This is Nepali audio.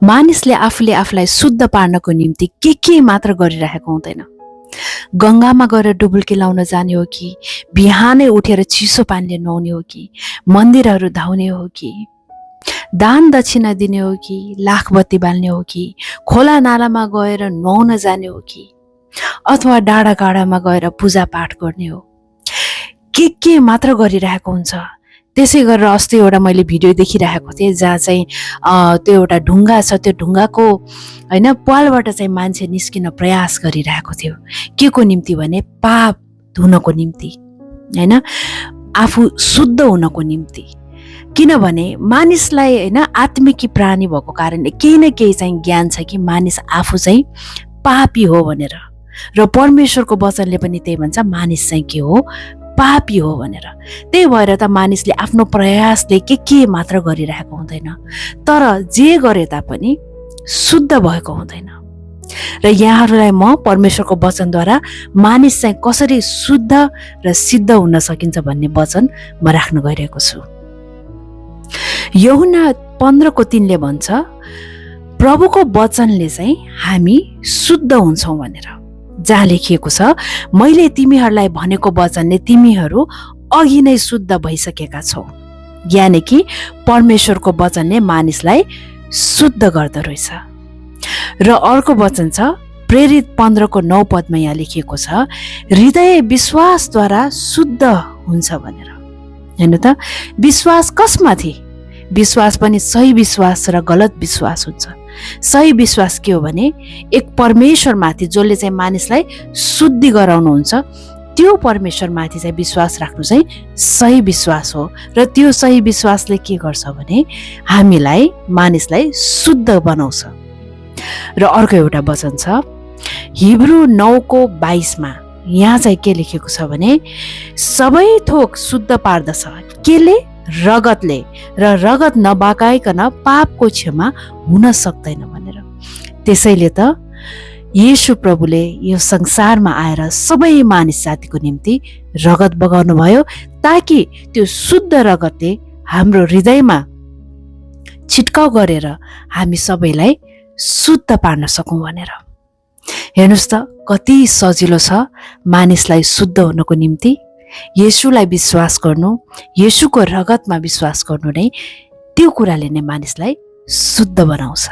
मानिसले आफूले आफूलाई शुद्ध पार्नको निम्ति के मात्र गरिरहेको हुँदैन। गङ्गामा गएर डुबुल्की लाउन जाने हो कि, बिहानै उठेर चिसो पानीले नुहाउने हो कि, मन्दिरहरू धाउने हो कि, दान दक्षिणा दिने हो कि, लाख बत्ती बाल्ने हो कि, खोला नालामा गएर नुहाउन जाने हो कि, अथवा डाँडा गाडामा गएर पूजा पाठ गर्ने हो, के मात्र गरिरहेको हुन्छ। त्यसै गरेर अस्ति एउटा मैले भिडियो देखिरहेको थिएँ जहाँ चाहिँ त्यो एउटा ढुङ्गा छ, त्यो ढुङ्गाको होइन पालबाट चाहिँ मान्छे निस्किन प्रयास गरिरहेको थियो। के को निम्ति भने पाप धुनको निम्ति, होइन, आफू शुद्ध हुनको निम्ति। किनभने मानिसलाई होइन आत्मिकी प्राणी भएको कारणले केही न केही चाहिँ ज्ञान छ कि मानिस आफू चाहिँ पापी हो भनेर, र परमेश्वरको वचनले पनि त्यही भन्छ, मानिस चाहिँ के हो, पापी हो भनेर। त्यही भएर त मानिसले आफ्नो प्रयासले के मात्र गरिरहेको हुँदैन, तर जे गरे तापनि शुद्ध भएको हुँदैन। र यहाँहरूलाई म परमेश्वरको वचनद्वारा मानिस चाहिँ कसरी शुद्ध र सिद्ध हुन सकिन्छ भन्ने वचन म राख्न गइरहेको छु। यूहन्ना 15:3 भन्छ, प्रभुको वचनले चाहिँ हामी शुद्ध हुन्छौँ भनेर, जहाँ लेखिएको छ, मैले तिमीहरूलाई भनेको वचनले तिमीहरू अघि नै शुद्ध भइसकेका छौ। यानि कि परमेश्वरको वचनले मानिसलाई शुद्ध गर्दो रहेछ। र अर्को वचन छ प्रेरित 15:9 यहाँ लेखिएको छ, हृदय विश्वासद्वारा शुद्ध हुन्छ भनेर। हेर्नु त, विश्वास कसमाथि? विश्वास पनि सही विश्वास र गलत विश्वास हुन्छ। सही विश्वास के हो भने एक परमेश्वरमाथि जसले चाहिँ मानिसलाई शुद्धि गराउनुहुन्छ, त्यो परमेश्वरमाथि चाहिँ विश्वास राख्नु चाहिँ सही विश्वास हो। र त्यो सही विश्वासले के गर्छ भने हामीलाई, मानिसलाई शुद्ध बनाउँछ। र अर्को एउटा वचन छ हिब्रू 9:22 यहाँ चाहिँ के लेखेको छ भने सबै थोक शुद्ध पार्दछ, केले? रगतले, र रगत नबाकाइकन पापको क्षमा हुन सक्दैन भनेर। त्यसैले त येशू प्रभुले यो संसारमा आएर सबै मानिस जातिको निम्ति रगत बगाउनु भयो, ताकि त्यो शुद्ध रगतले हाम्रो हृदयमा छिटकाउ गरेर हामी सबैलाई शुद्ध पार्न सकौँ भनेर। हेर्नुहोस् त कति सजिलो छ मानिसलाई शुद्ध हुनको निम्ति। येशूलाई विश्वास गर्नु, येशूको रगतमा विश्वास गर्नु नै त्यो कुराले नै मानिसलाई शुद्ध बनाउँछ।